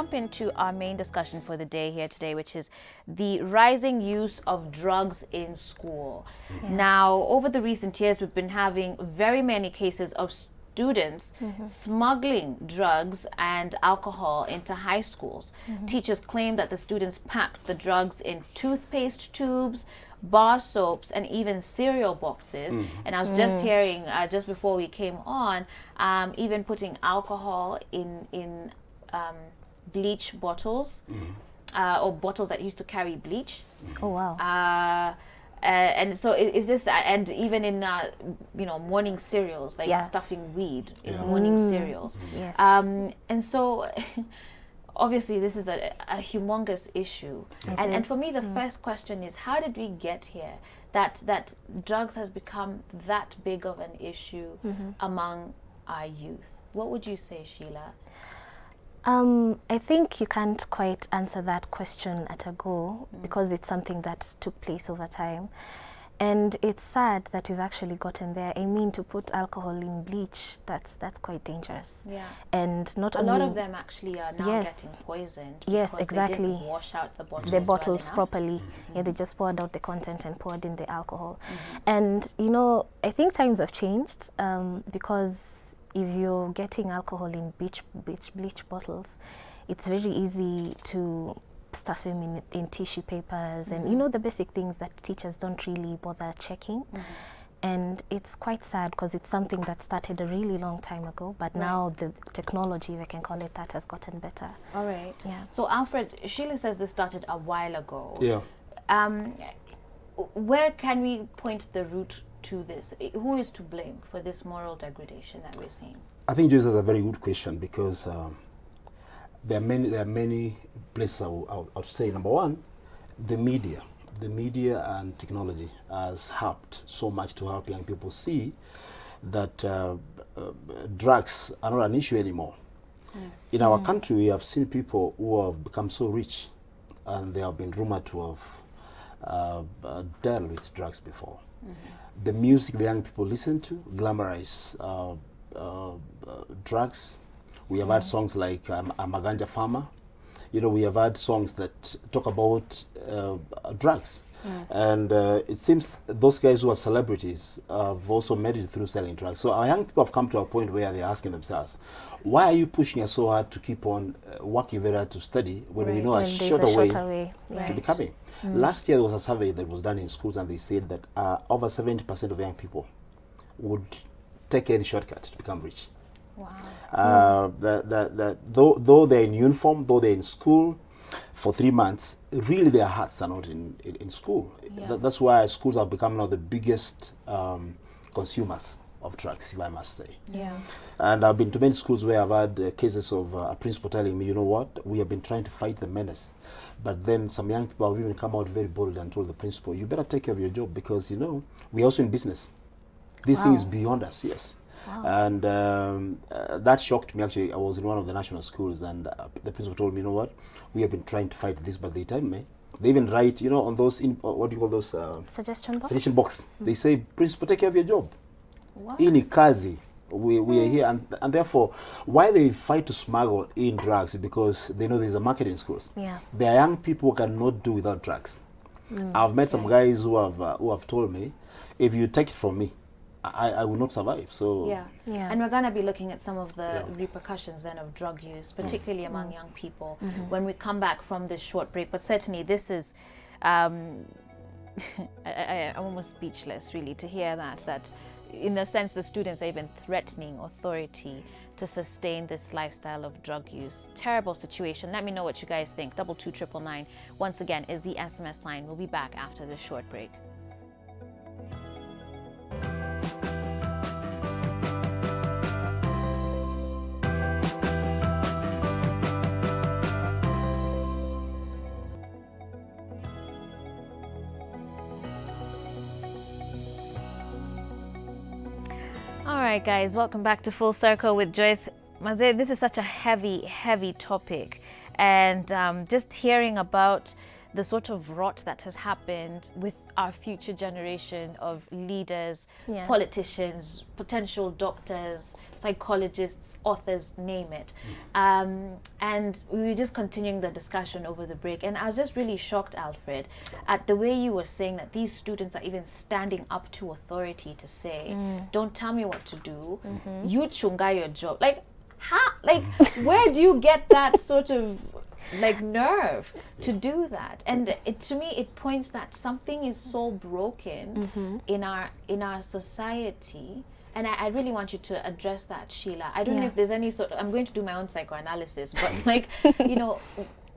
jump into our main discussion for the day here today, which is the rising use of drugs in school. Now, over the recent years, we've been having very many cases of students smuggling drugs and alcohol into high schools. Teachers claim that the students packed the drugs in toothpaste tubes, bar soaps, and even cereal boxes. And I was just hearing, just before we came on, even putting alcohol in bleach bottles, or bottles that used to carry bleach. Oh, wow. And so is this, and even in morning cereals, like stuffing weed in morning cereals. Yes. And so obviously this is a humongous issue. And for me, the first question is, how did we get here? That drugs has become that big of an issue among our youth. What would you say, Sheila? I think you can't quite answer that question at a go because it's something that took place over time. And it's sad that we've actually gotten there. I mean, to put alcohol in bleach, that's quite dangerous. Yeah. And not a only... lot of them actually are now getting poisoned. Yes, exactly. exactly. They didn't wash out the bottles properly. Yeah, they just poured out the content and poured in the alcohol. And, I think times have changed because if you're getting alcohol in bleach bottles, it's very easy to stuff them in tissue papers and the basic things that teachers don't really bother checking. And it's quite sad because it's something that started a really long time ago, but now the technology, if I can call it that, has gotten better. All right. Yeah. So Alfred, Sheila says this started a while ago. Yeah. Where can we point the root to this? Who is to blame for this moral degradation that we're seeing? I think this is a very good question because there are many places I would say. Number one, the media and technology has helped so much to help young people see that drugs are not an issue anymore. In our country, we have seen people who have become so rich and they have been rumored to have dealt with drugs before. The music the young people listen to glamorize drugs. We have had songs like I'm a Ganja Farmer. We have had songs that talk about drugs. And it seems those guys who are celebrities have also made it through selling drugs. So our young people have come to a point where they're asking themselves, why are you pushing us so hard to keep on working very hard to study when we know a shorter way to becoming? Last year there was a survey that was done in schools and they said that over 70% of young people would take any shortcut to become rich. Wow. Though they're in uniform, though they're in school for 3 months, really their hearts are not in school. That's why schools have become now the biggest consumers of drugs, if I must say. Yeah. And I've been to many schools where I've had cases of a principal telling me, you know what, we have been trying to fight the menace. But then some young people have even come out very bold and told the principal, you better take care of your job because, we're also in business. This thing is beyond us, yes. Wow. And that shocked me. Actually, I was in one of the national schools and the principal told me, you know what, we have been trying to fight this, but they tell me, they even write, on those, what do you call those? Suggestion box. They say, principal, take care of your job. In Kazi, we are here. And therefore, why they fight to smuggle in drugs is because they know there's a market in schools. Yeah. There are young people who cannot do without drugs. I've met some guys who have told me, if you take it from me, I will not survive. So yeah. And we're going to be looking at some of the repercussions then of drug use, particularly among young people, when we come back from this short break. But certainly this is, I'm almost speechless really to hear that in a sense the students are even threatening authority to sustain this lifestyle of drug use. Terrible situation. Let me know what you guys think. 22999 once again is the SMS line. We'll be back after this short break. All right, guys, welcome back to Full Circle with Joyce. Maze, this is such a heavy topic. And just hearing about the sort of rot that has happened with our future generation of leaders, Yeah. politicians, potential doctors, psychologists, authors, name it. And we were just continuing the discussion over the break, and I was just really shocked, Alfred, at the way you were saying that these students are even standing up to authority to say, don't tell me what to do, you chunga your job. Like, how, like, where do you get that sort of like nerve to do that? And it, to me, it points that something is so broken in our society. And I really want you to address that, Sheila. I don't know if there's any sort I'm going to do my own psychoanalysis, but like, you know,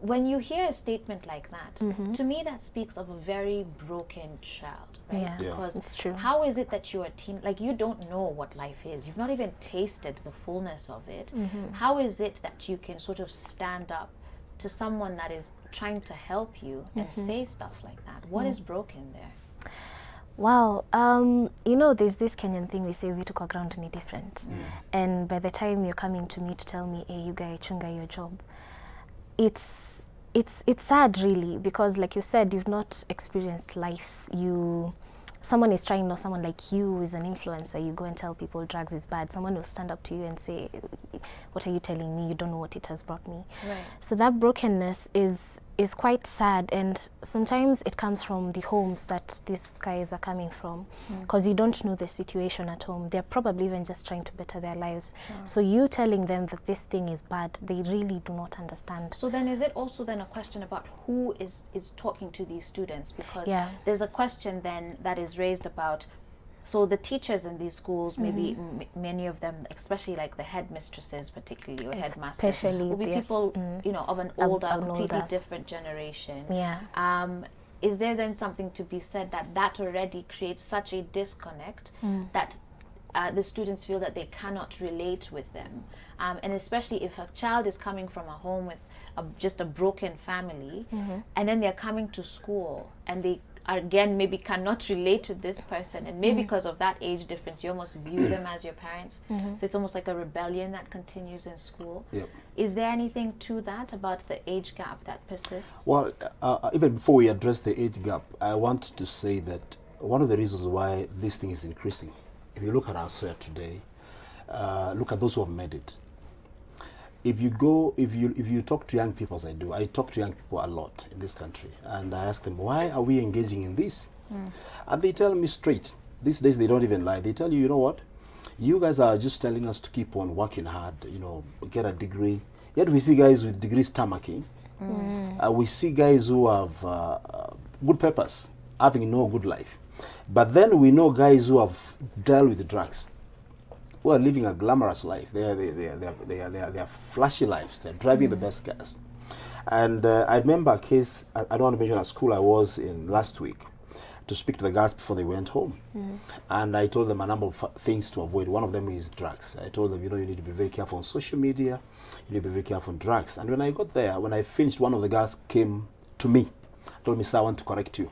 when you hear a statement like that, to me that speaks of a very broken child, right? Yeah, Because it's true. how is it that you're a teen, like you don't know what life is, you've not even tasted the fullness of it. How is it that you can sort of stand up to someone that is trying to help you and say stuff like that? What is broken there? Wow, you know, there's this Kenyan thing we say, we took our ground any different. And by the time you're coming to me to tell me, hey, you guys chunga your job, it's sad really, because like you said, you've not experienced life. Someone is trying, or someone like you is an influencer, you go and tell people drugs is bad, someone will stand up to you and say, what are you telling me? You don't know what it has brought me. Right. So that brokenness is quite sad, and sometimes it comes from the homes that these guys are coming from, because you don't know the situation at home. They're probably even just trying to better their lives. So you telling them that this thing is bad, they really do not understand. So then is it also then a question about who is talking to these students? Because there's a question then that is raised about, so the teachers in these schools, maybe many of them, especially like the headmistresses particularly, or headmasters, Especially, will be yes. people, you know, of an older, An completely older. different generation. Yeah. Is there then something to be said that already creates such a disconnect that the students feel that they cannot relate with them? And especially if a child is coming from a home with just a broken family, and then they're coming to school and they again maybe cannot relate to this person, and maybe because of that age difference you almost view them as your parents, so it's almost like a rebellion that continues in school. Is there anything to that about the age gap that persists? Well, even before we address the age gap, I want to say that one of the reasons why this thing is increasing, if you look at our society today, look at those who have made it. If you talk to young people, as I do, I talk to young people a lot in this country, and I ask them, why are we engaging in this? And they tell me straight. These days they don't even lie. They tell you, you know what? You guys are just telling us to keep on working hard, you know, get a degree. Yet we see guys with degrees stomaching. We see guys who have good purpose, having no good life. But then we know guys who have dealt with drugs, who are living a glamorous life. They are flashy lives. They're driving the best cars. And I remember a case, I don't want to mention a school I was in last week, to speak to the girls before they went home. And I told them a number of things to avoid. One of them is drugs. I told them, you know, you need to be very careful on social media. You need to be very careful on drugs. And when I got there, when I finished, one of the girls came to me, told me, sir, I want to correct you.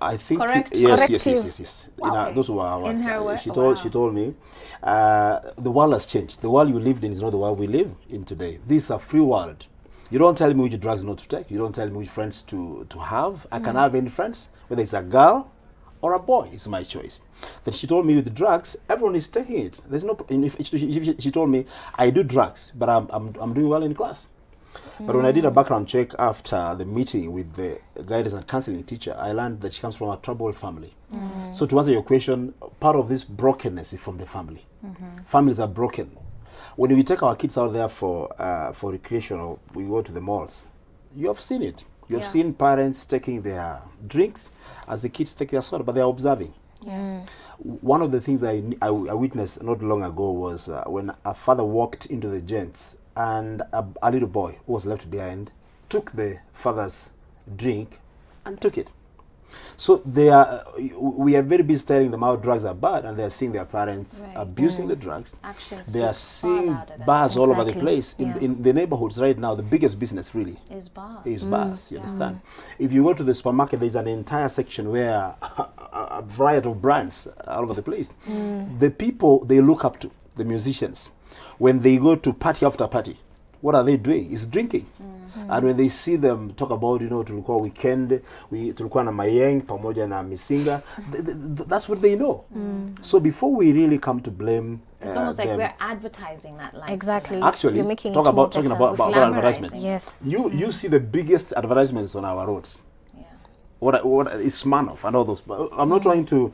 I think yes. Wow. You know, those were our words. In her word? She told me, the world has changed. The world you lived in is not the world we live in today. This is a free world. You don't tell me which drugs not to take. You don't tell me which friends to have. I can have any friends, whether it's a girl or a boy. It's my choice. Then she told me with the drugs, everyone is taking it. There's no. She told me, I do drugs, but I'm doing well in class. But when I did a background check after the meeting with the guidance and counseling teacher, I learned that she comes from a troubled family. So to answer your question, part of this brokenness is from the family. Families are broken. When we take our kids out there for recreation, or we go to the malls, you have seen it. You have seen parents taking their drinks as the kids take their soda, but they are observing. One of the things I witnessed not long ago was when a father walked into the gents, and a little boy who was left behind took the father's drink and took it. So we are very busy telling them how drugs are bad, and they are seeing their parents abusing the drugs. Actions they are seeing bars Exactly. all over the place. In the neighborhoods right now, the biggest business really is bars. is bars, you understand? If you go to the supermarket, there's an entire section where a variety of brands all over the place. The people they look up to, the musicians, when they go to party after party, what are they doing? Is drinking. And when they see them talk about, tulikuwa weekend, tulikuwa na Mayeng pamoja na Misinga, that's what they know. So before we really come to blame, it's almost like them, we're advertising that life. Exactly. actually, You're making talking about advertisement. Yes. You see the biggest advertisements on our roads. Yeah. What is Smirnoff and all those. I'm not trying to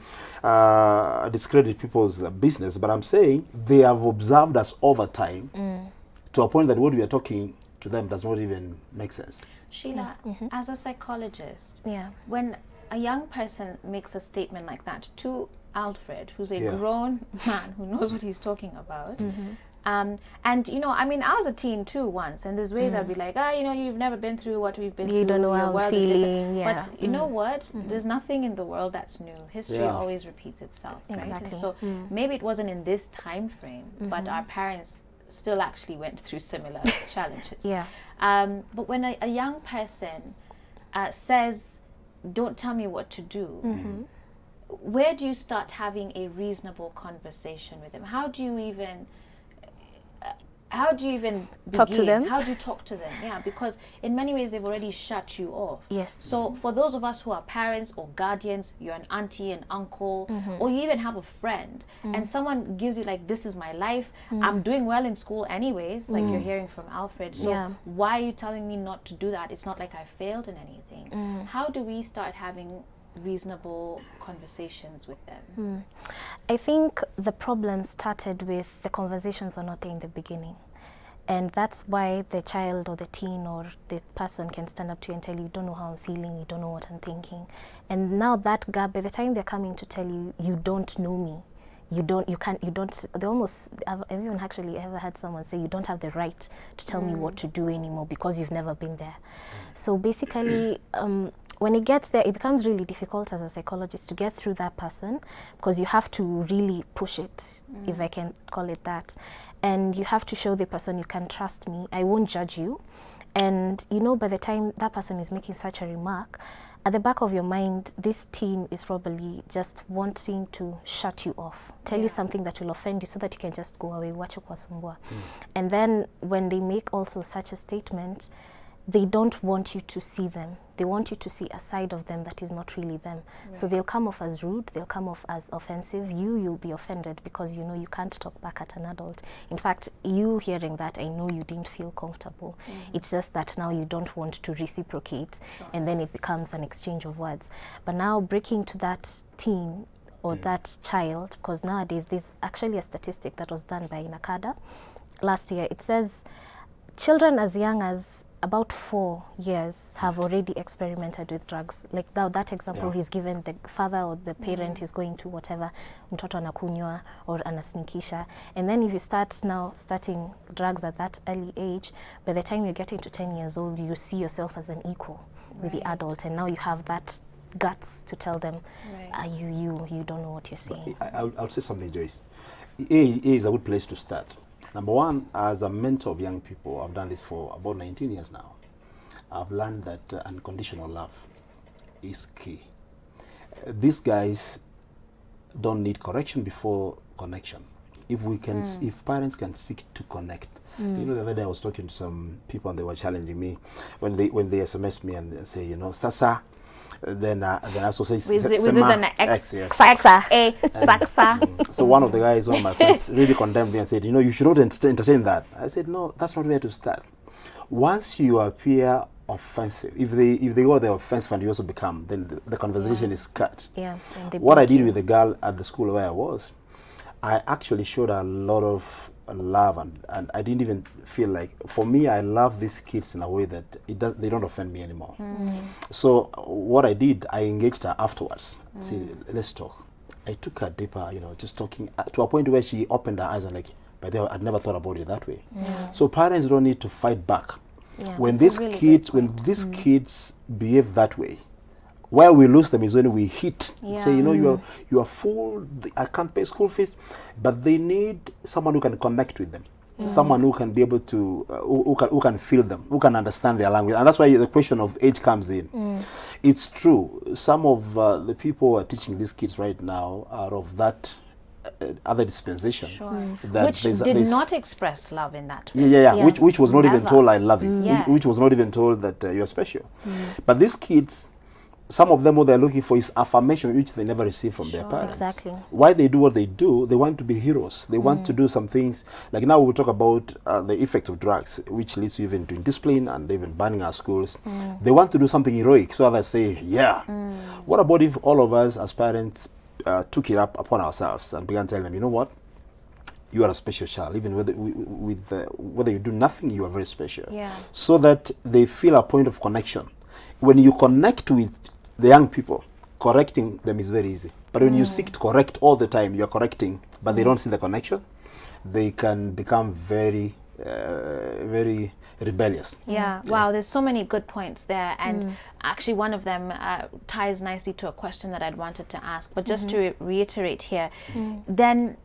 discredit people's business, but I'm saying they have observed us over time to a point that what we are talking to them does not even make sense. Sheila, as a psychologist, Yeah. when a young person makes a statement like that to Alfred, who's a Yeah. grown man who knows what he's talking about, and I was a teen too once, and there's ways I'd be like, you've never been through what we've been through. You don't know your how I'm world is different." feeling. Yeah. But you know what? There's nothing in the world that's new. History Yeah. always repeats itself, right? And Exactly. so maybe it wasn't in this time frame, but our parents still actually went through similar challenges. Yeah. But when a young person says, "Don't tell me what to do," where do you start having a reasonable conversation with them? How do you even Talk to begin? them? How do you talk to them? Yeah, because in many ways they've already shut you off. Yes. So for those of us who are parents or guardians, you're an auntie, an uncle, or you even have a friend, and someone gives you like, "This is my life. I'm doing well in school anyways," like you're hearing from Alfred. So Yeah. why are you telling me not to do that? It's not like I failed in anything. How do we start having reasonable conversations with them? I think the problem started with the conversations are not there in the beginning. And that's why the child or the teen or the person can stand up to you and tell you, "You don't know how I'm feeling, you don't know what I'm thinking." And now that gap, by the time they're coming to tell you, "You don't know me, they almost, I've even actually ever had someone say, "You don't have the right to tell me what to do anymore because you've never been there." So basically, when it gets there, it becomes really difficult as a psychologist to get through that person, because you have to really push it, if I can call it that. And you have to show the person, "You can trust me, I won't judge you." And by the time that person is making such a remark, at the back of your mind, this teen is probably just wanting to shut you off, tell you something that will offend you so that you can just go away, wacha kuwasumbua. And then when they make also such a statement, they don't want you to see them. They want you to see a side of them that is not really them. Right. So they'll come off as rude, they'll come off as offensive. You'll be offended because you can't talk back at an adult. In fact, you hearing that, I know you didn't feel comfortable. It's just that now you don't want to reciprocate, and then it becomes an exchange of words. But now breaking to that teen or that child, because nowadays there's actually a statistic that was done by NACADA last year. It says children as young as about 4 years have already experimented with drugs. Like now that example he's given, the father or the parent is going to whatever, mtoto anakunywa or anasnikisha. And then if you starting drugs at that early age, by the time you're getting to 10 years old, you see yourself as an equal with the adult. And now you have that guts to tell them, you don't know what you're saying. I'll say something, Joyce. A is a good place to start. Number one, as a mentor of young people, I've done this for about 19 years now. I've learned that unconditional love is key. These guys don't need correction before connection. If parents can seek to connect. The other day I was talking to some people and they were challenging me when they SMS me and they say, Sasa. Then I also say X, yes. Saksa. So one of the guys, one of my friends, really condemned me and said, you should not entertain that. I said, no, that's not where to start. Once you appear offensive, if they go there offensive and you also become, then the conversation is cut. Yeah. What I did with the girl at the school where I was, I actually showed her a lot of love, and I didn't even feel like, for me, I love these kids in a way that they don't offend me anymore. So what I did, I engaged her afterwards. I said, let's talk. I took her deeper, just talking to a point where she opened her eyes and like, but I'd never thought about it that way. So parents don't need to fight back. When these kids behave that way, where we lose them is when we hit. Say, you are full, I can't pay school fees, but they need someone who can connect with them. Someone who can be able to, who can feel them, who can understand their language. And that's why the question of age comes in. It's true. Some of the people who are teaching these kids right now are of that other dispensation. That Which there's- did there's- not express love in that way. Yeah. Which was not even Never. told I love you, Yeah. which was not even told that you're special. But these kids, some of them, what they're looking for is affirmation, which they never receive from their parents. Exactly. Why they do what they do, they want to be heroes. They want to do some things. Like now we'll talk about the effect of drugs, which leads to even to indiscipline and even banning our schools. They want to do something heroic, so others say, yeah. What about if all of us as parents took it up upon ourselves and began telling them, you know what? You are a special child. Even whether you do nothing, you are very special. Yeah. So that they feel a point of connection. When you connect with the young people, correcting them is very easy. But when you seek to correct all the time, you are correcting, but they don't see the connection, they can become very, very rebellious. Yeah, wow, there's so many good points there. And actually, one of them ties nicely to a question that I'd wanted to ask. But just to reiterate here, then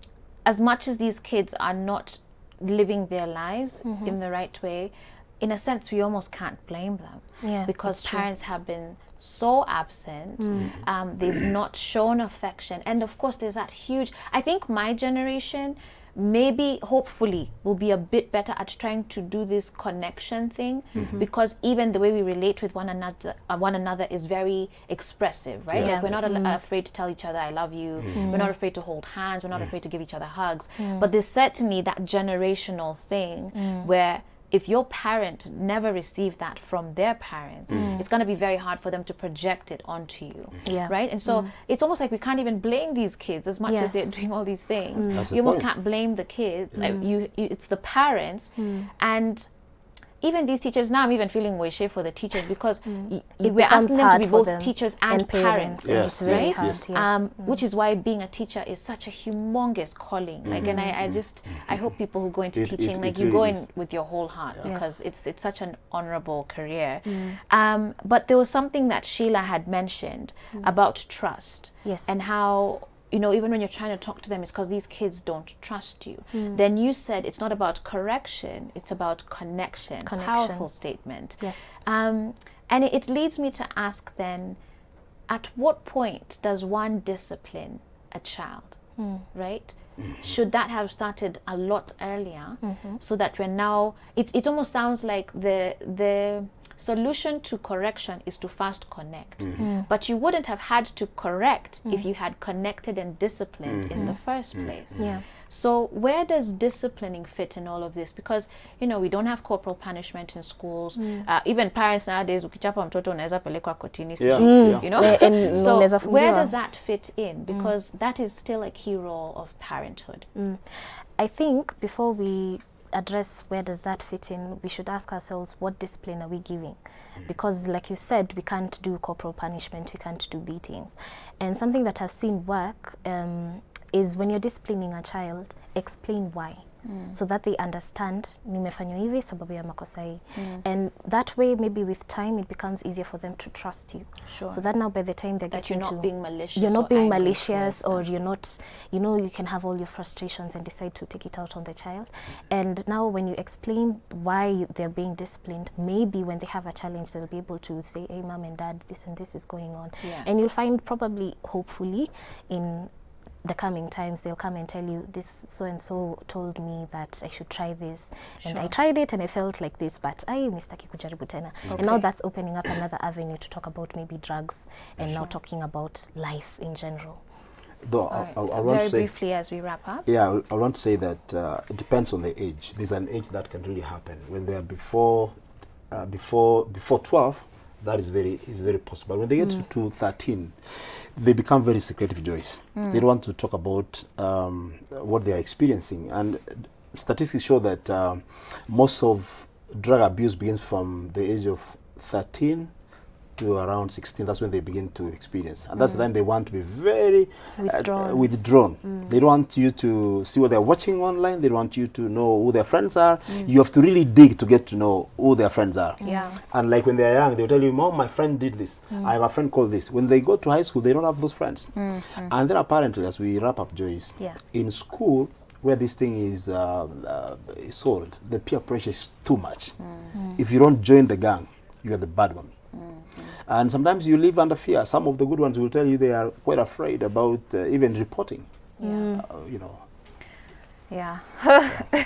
as much as these kids are not living their lives in the right way, in a sense, we almost can't blame them. Yeah, because that's true. parents have been so absent. They've not shown affection. And of course, there's that huge, I think my generation, maybe hopefully will be a bit better at trying to do this connection thing, because even the way we relate with one another is very expressive, right? Yeah. Like we're not afraid to tell each other I love you, we're not afraid to hold hands, we're not afraid to give each other hugs, but there's certainly that generational thing where if your parent never received that from their parents, it's going to be very hard for them to project it onto you, Yeah. right? And so it's almost like we can't even blame these kids as much as Yes. they're doing all these things. That's the You almost point. can't blame the kids. It's the parents. And even these teachers, now I'm even feeling wishy for the teachers, because It we're becomes asking them to hard be for both them teachers and parents. and Yes, it's very yes, hard, yes. yes. Which is why being a teacher is such a humongous calling. Like, and I hope people who go into It- teaching, it- like it you really go in is. with your whole heart, because Yes. it's such an honorable career. But there was something that Sheila had mentioned about trust. Yes. And how, you know, even when you're trying to talk to them, it's because these kids don't trust you. Then you said it's not about correction, it's about connection. Connection. Powerful statement. Yes. And it leads me to ask then, at what point does one discipline a child, right? Should that have started a lot earlier, so that we're now, it almost sounds like the solution to correction is to first connect. But you wouldn't have had to correct if you had connected and disciplined in the first place. Yeah. So where does disciplining fit in all of this? Because, you know, we don't have corporal punishment in schools. Even parents nowadays, ukichapa mtoto unaweza pelekwa kotini, Yeah, sijui, you know? And So unaweza where fungiwa. does that fit in? Because that is still a key role of parenthood. I think before we address where does that fit in, we should ask ourselves, what discipline are we giving? Because like you said, we can't do corporal punishment, we can't do beatings. And something that I've seen work is when you're disciplining a child, explain why. So that they understand, nimefanywa hivi sababu ya makosa hii. And that way, maybe with time, it becomes easier for them to trust you. Sure. So that now by the time they're That getting you're not to... being malicious You're or not being angry malicious, towards or you're not, you know, you can have all your frustrations and decide to take it out on the child. And now when you explain why they're being disciplined, maybe when they have a challenge, they'll be able to say, hey, mom and dad, this and this is going on. Yeah. And you'll find probably, hopefully, in the coming times, they'll come and tell you, this so-and-so told me that I should try this. And I Sure. tried it and I felt like this, but mistaki kujaribu tena. And now that's opening up another avenue to talk about maybe drugs and now talking about life in general. Though All right. I want Very to say, briefly as we wrap up. yeah, I want to say that it depends on the age. There's an age that can really happen when they are before 12. That is very possible. When they get to 13, they become very secretive, Joyce. They don't want to talk about what they are experiencing. And statistics show that most of drug abuse begins from the age of 13 to around 16. That's when they begin to experience. And that's the time they want to be very withdrawn. They don't want you to see what they're watching online. They don't want you to know who their friends are. You have to really dig to get to know who their friends are. Yeah. And like when they're young, they'll tell you, Mom, my friend did this. I have a friend called this. When they go to high school, they don't have those friends. And then apparently, as we wrap up, Joyce, Yeah. in school, where this thing is sold, the peer pressure is too much. If you don't join the gang, you are the bad one. And sometimes you live under fear. Some of the good ones will tell you they are quite afraid about even reporting. You know. Yeah,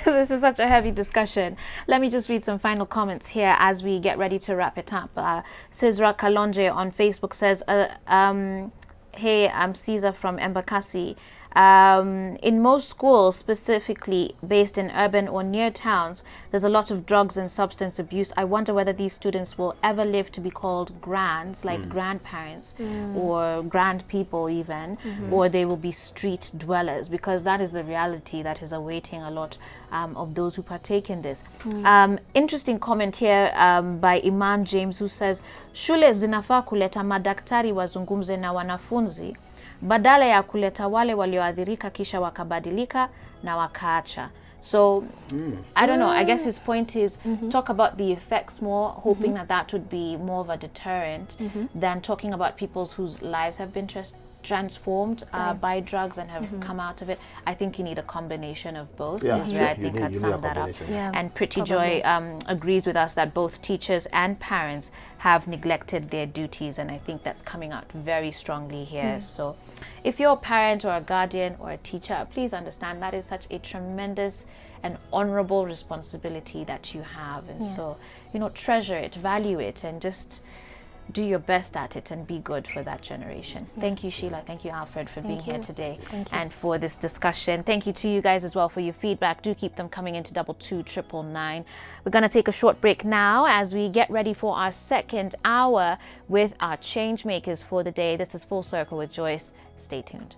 this is such a heavy discussion. Let me just read some final comments here as we get ready to wrap it up. Cesra Kalonje on Facebook says, hey, I'm Caesar from Embakasi. In most schools, specifically based in urban or near towns, there's a lot of drugs and substance abuse. I wonder whether these students will ever live to be called grands, like grandparents or grand people even, or they will be street dwellers, because that is the reality that is awaiting a lot of those who partake in this. Interesting comment here by Iman James, who says, shule zinafaa kuleta madaktari wazungumze na wanafunzi badala ya kuleta wale walioathirika kisha wakabadilika na wakaacha. So I don't know, I guess his point is talk about the effects more, hoping that that would be more of a deterrent than talking about people whose lives have been transformed by drugs and have come out of it. I think you need a combination of both. Yeah, Is sure. I think I'd sum that up. Yeah, And Pretty Joy agrees with us that both teachers and parents have neglected their duties, and I think that's coming out very strongly here. So if you're a parent or a guardian or a teacher, please understand that is such a tremendous and honorable responsibility that you have. And so, you know, treasure it, value it, and just do your best at it and be good for that generation. Thank you, Sheila. Thank you, Alfred, for being here today and for this discussion. Thank you to you guys as well for your feedback. Do keep them coming into 22999. We're going to take a short break now as we get ready for our second hour with our change makers for the day. This is Full Circle with Joyce. Stay tuned.